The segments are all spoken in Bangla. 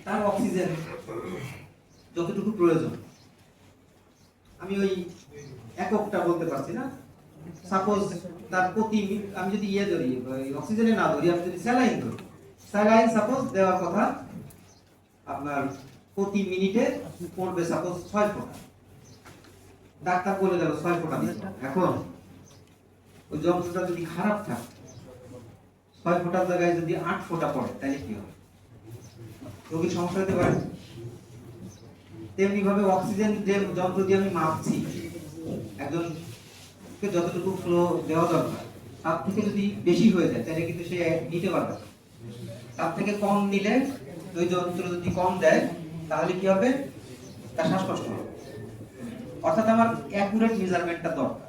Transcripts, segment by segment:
তার অক্সিজেন যতটুকু প্রয়োজন, আমি ওই এককটা বলতে পারছি না, সাপোজ তার প্রতি আমি যদি ধরি অক্সিজেনে না ধরি, আমি যদি স্যালাইন ধরি, স্যালাইন সাপোজ দেওয়ার কথা আপনার প্রতি মিনিটে পড়বে সাপোজ 6 ফোঁটা, ডাক্তার বলে গেল 6 ফোঁটা দিতে। এখন ওই যন্ত্রটা যদি খারাপ থাকে, 6 ফোঁটার জায়গায় যদি 8 ফোঁটা পড়ে, তাহলে কি হবে? রোগীর সমস্যা হতে পারে। তেমনি ভাবে অক্সিজেন যে যন্ত্র দিয়ে আমি মাপছি, একজনকে যতটুকু ফ্লো দেওয়া দরকার তার থেকে যদি বেশি হয়ে যায়, তাহলে কিন্তু সে নিতে পারবে। তার থেকে কম নিলে, ওই যন্ত্র যদি কম দেয়, তাহলে কি হবে? তার শ্বাসকষ্ট হবে। অর্থাৎ আমার অ্যাকুরেট মেজারমেন্টটা দরকার।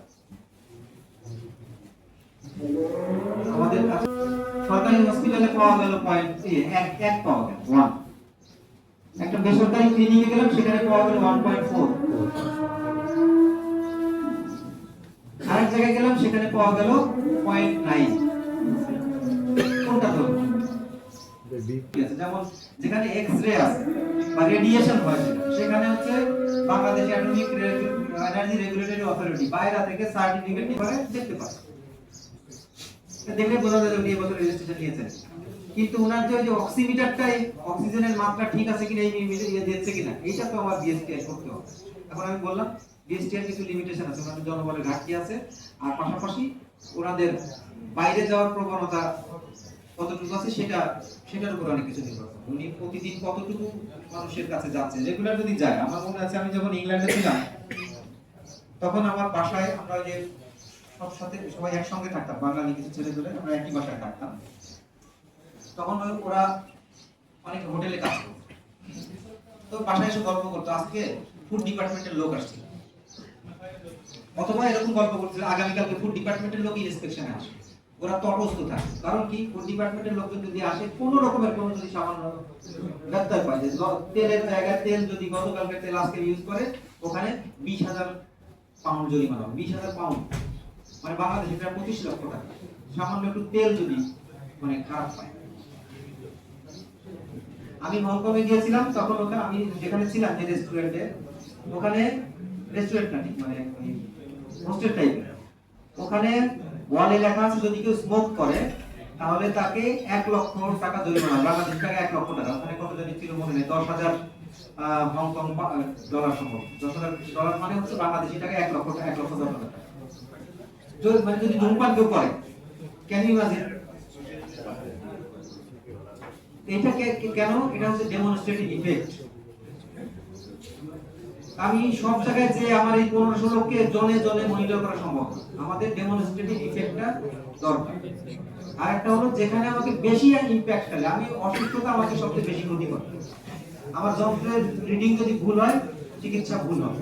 আমাদের সরকারি হসপিটালে পাওয়া গেল পয়েন্ট এক পাওয়া গেল 1, একটা বেসরকারি ক্লিনিকে গেলাম, সেখানে পাওয়া গেল 1.4, আরেক জায়গায় গেলাম, সেখানে পাওয়া গেল 0.9। কোনটা ধরবো? যেমন যেখানে এক্স-রে আছে বা রেডিয়েশন হয়, সেখানে হচ্ছে Bangladesh atomic energy regulatory authority বাইরে থেকে সার্টিফিকেট করে দেখতে পারে, দেখলে বোঝা যায় উনি এবছর রেজিস্ট্রেশন নিয়েছেন। কিন্তু ওনার যে অক্সিমিটারটা, অক্সিজেনের মাত্রা ঠিক আছে কিনা, এই দিচ্ছে কিনা, এইটা তো আমার বিএসটিআই করতে হবে। এখন আমি বললাম বিএসটিআই কিছু লিমিটেশন আছে, ওনাদের জনবলের ঘাটতি আছে, আর পাশাপাশি ওনাদের বাইরে যাওয়ার প্রবণতা কতটুকু আছে সেটার উপর অনেক কিছু নির্ভর করে। উনি প্রতিদিন কতটুকু মানুষের কাছে যাচ্ছে, রেগুলার যদি যায়। আমার মনে আছে আমি যখন ইংল্যান্ডে ছিলাম, তখন আমার বাসায় আমরা যে সব সাথে সবাই একসঙ্গে থাকতাম, বাঙালি কিছু ছেলেগুলো, আমরা একই বাসায় থাকতাম। তখন ওরা অনেক হোটেলে কাজ করতো, তো বাসায় এসে গল্প করতো, আজকে ফুড ডিপার্টমেন্টের লোক আসছে, অথবা এরকম গল্প করছিল আগামীকালকে ফুড ডিপার্টমেন্টের লোক ইন্সপেকশনে আসে। ওরা তটস্থ থাকে, কারণ কি, ফুড ডিপার্টমেন্টের লোকজন যদি আসে, কোন রকমের কোনো যদি সামান্য গ্রেফতার পায়, যে তেলের জায়গায় তেল যদি গতকালকে তেল আজকে ইউজ করে, ওখানে 20,000 পাউন্ড জরিমানা হবে। 20,000 পাউন্ড মানে বাংলাদেশে প্রায় 25 লক্ষ টাকা। সামান্য একটু তেল যদি মানে খারাপ পায়। আমি হংকংয়ে গিয়েছিলাম, তখন ওখানে আমি যেখানে ছিলাম যে রেস্টুরেন্টে, ওখানে রেস্টুরেন্ট না ঠিক মানে হোস্টেল টাইপের, ওখানে ওয়ালে লেখা আছে যদি কেউ স্মোক করে তাহলে তাকে 1 লক্ষ টাকা জরিমানা, বাংলাদেশ টাকা 1 লক্ষ টাকা। ওখানে কত জানি ছিল মনে নেই, 10,000 হংকং ডলার সম্ভব। 10,000 ডলার মানে হচ্ছে বাংলাদেশি টাকা 1 লক্ষ 10,000 টাকা। মানে যদি ধূমপান কেউ করে, ক্যান ইউ ইমাজিন? এটা কেন? এটা হচ্ছে ডেমনস্ট্রেটিভ ইফেক্ট। আমি সব জায়গায় যে আমার এই 1500 লোককে জনে জনে মনিটর করা সম্ভব না, আমাদের ডেমনস্ট্রেটিভ ইফেক্টটা দরকার। আর একটা হলো যেখানে আমাকে বেশি ইমপ্যাক্ট ফেলে, আমি অসুস্থতা আমাকে সবচেয়ে বেশি ক্ষতি করে। আমার যন্ত্রের রিডিং যদি ভুল হয়, চিকিৎসা ভুল হবে।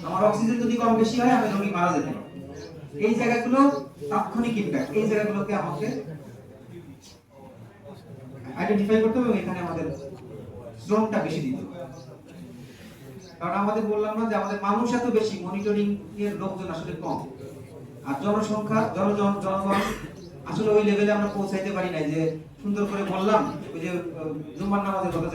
আমার অক্সিজেন যদি কম বেশি হয়, আমি রোগী মারা যেতে পারি। এই জায়গাগুলো তাৎক্ষণিক ইমপ্যাক্ট, এই জায়গাগুলোকে আমাকে আইডেন্টিফাই করতে হবে, এবং এখানে আমাদের শ্রমটা বেশি দিতে হবে। কারণ আমাদের বললাম না যে আমাদের মানুষ এত বেশি, মনিটরিং এর লোকজন আসলে কম, আর জনসংখ্যা জনগণ আসলে ওই লেভেলে আমরা পৌঁছাইতে পারি নাই। যে সুন্দর করে বললাম, ওই যে জুম্মার নামাজের কথা